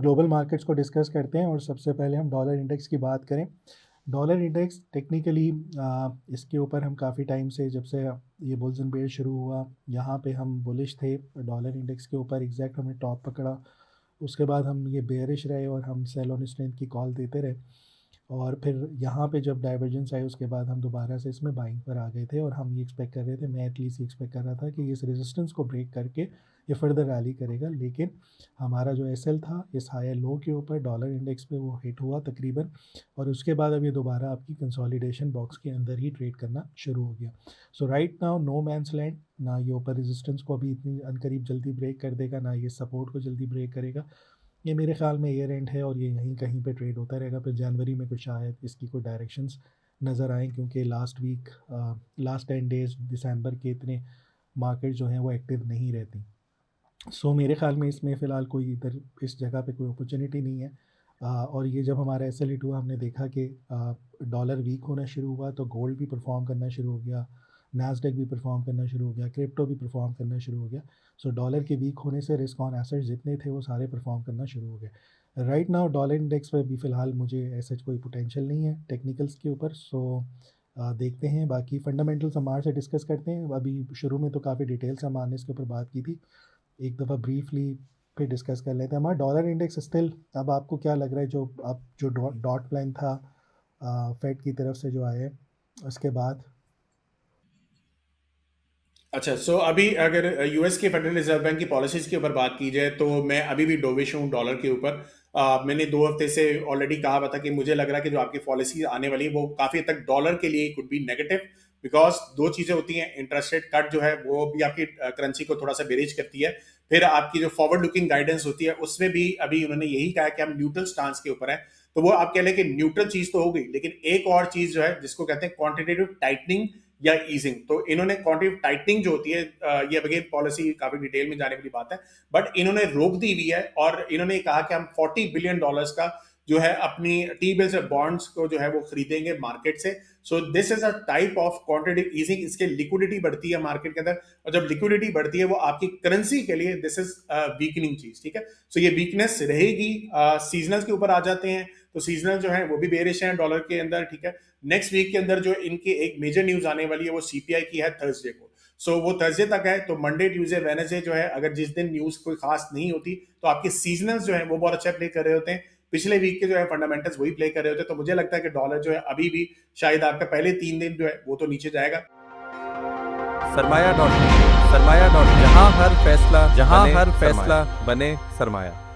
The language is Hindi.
ग्लोबल मार्केट्स को डिस्कस करते हैं और सबसे पहले हम डॉलर इंडेक्स की बात करें। डॉलर इंडेक्स टेक्निकली इसके ऊपर हम काफ़ी टाइम से, जब से ये बुल्स एंड बेयर शुरू हुआ, यहाँ पे हम बुलिश थे डॉलर इंडेक्स के ऊपर। एग्जैक्ट हमने टॉप पकड़ा, उसके बाद हम ये बेयरिश रहे और हम सेल ऑन स्ट्रेंथ की कॉल देते रहे। और फिर यहाँ पे जब डाइवर्जेंस आई उसके बाद हम दोबारा से इसमें बाइंग पर आ गए थे और हम ये एक्सपेक्ट कर रहे थे, मैं एटलीस्ट एक्सपेक्ट कर रहा था कि इस रेजिस्टेंस को ब्रेक करके ये फर्दर रैली करेगा। लेकिन हमारा जो एसएल था इस हायर लो के ऊपर डॉलर इंडेक्स पे वो हिट हुआ तकरीबन, और उसके बाद अब ये दोबारा आपकी कंसोलिडेशन बॉक्स के अंदर ही ट्रेड करना शुरू हो गया। So right now no man's land, ना ये ऊपर रेजिस्टेंस को अभी इतनी अनकरीब जल्दी ब्रेक कर देगा, ना ये सपोर्ट को जल्दी ब्रेक करेगा। ये मेरे ख़्याल में ईयर एंड है और ये यहीं कहीं पे ट्रेड होता रहेगा। फिर जनवरी में कुछ शायद इसकी कोई डायरेक्शंस नज़र आएँ, क्योंकि लास्ट 10 डेज़ दिसंबर के इतने मार्केट जो हैं वो एक्टिव नहीं रहती। सो मेरे ख़्याल में इसमें फ़िलहाल कोई इधर इस जगह पे कोई अपॉर्चुनिटी नहीं है। और ये जब हमारा एसएल हिट हुआ हमने देखा कि डॉलर वीक होना शुरू हुआ तो गोल्ड भी परफॉर्म करना शुरू हो गया, नैस्डैक भी परफॉर्म करना शुरू हो गया, क्रिप्टो भी परफॉर्म करना शुरू हो गया। सो डॉलर के वीक होने से रिस्क ऑन एसेट्स जितने थे वो सारे परफॉर्म करना शुरू हो गए। राइट नाउ डॉलर इंडेक्स पे भी फ़िलहाल मुझे ऐसा कोई पोटेंशियल नहीं है टेक्निकल्स के ऊपर। सो देखते हैं, बाकी फंडामेंटल्स हम आज से डिस्कस करते हैं। अभी शुरू में तो काफ़ी डिटेल्स हम आने इसके ऊपर बात की थी, एक दफ़ा ब्रीफली फिर डिस्कस कर लेते हैं। हमारा डॉलर इंडेक्स स्टिल, अब आपको क्या लग रहा है जो डॉट लाइन था फेड की तरफ से जो आए उसके बाद? अच्छा, सो अभी अगर यूएस के फेडरल रिजर्व बैंक की पॉलिसीज के ऊपर बात की जाए तो मैं अभी भी डोविश हूँ डॉलर के ऊपर। मैंने 2 हफ्ते से ऑलरेडी कहा हुआ था कि मुझे लग रहा है कि जो आपकी पॉलिसी आने वाली है वो काफी हद तक डॉलर के लिए कुड बी नेगेटिव, बिकॉज दो चीजें होती हैं। इंटरेस्ट रेट कट जो है वो भी आपकी करेंसी को थोड़ा सा बेरेज करती है। फिर आपकी जो फॉरवर्ड लुकिंग गाइडेंस होती है उसमें भी अभी उन्होंने यही कहा कि हम न्यूट्रल स्टांस के ऊपर है। तो वो आप कह लें कि न्यूट्रल चीज तो हो गई, लेकिन एक और चीज जो है जिसको कहते हैं क्वांटिटेटिव टाइटनिंग या ईजिंग, तो इन्होंने क्वांटिटेटिव टाइटनिंग जो होती है, ये अगेन पॉलिसी काफी डिटेल में जाने वाली बात है, बट इन्होंने रोक दी हुई है और इन्होंने कहा कि हम $40 बिलियन का जो है अपनी टी बिल्स और बॉन्ड्स को जो है वो खरीदेंगे मार्केट से। So this is a type of quantitative easing. इसके लिक्विडिटी बढ़ती है मार्केट के अंदर, और जब लिक्विडिटी बढ़ती है वो आपकी करेंसी के लिए दिस इज वीकनिंग चीज, ठीक है। सो ये वीकनेस रहेगी। सीजनल के ऊपर आ जाते हैं तो सीजनल जो है वो भी बेरिश है डॉलर के अंदर, ठीक है। नेक्स्ट वीक के अंदर जो इनकी एक मेजर न्यूज आने वाली है वो सीपीआई की है थर्सडे को। सो वो थर्सडे तक है, तो मंडे ट्यूसडे वेडनेसडे जो है अगर जिस दिन न्यूज कोई खास नहीं होती तो आपके सीजनल्स जो है वो बहुत अच्छा प्ले कर रहे होते हैं। पिछले वीक के जो है फंडामेंटल्स वही प्ले कर रहे होते हैं। तो मुझे लगता है कि डॉलर जो है अभी भी शायद आपका पहले 3 दिन जो है वो तो नीचे जाएगा। सरमाया डॉट जहां हर फैसला बने सरमाया।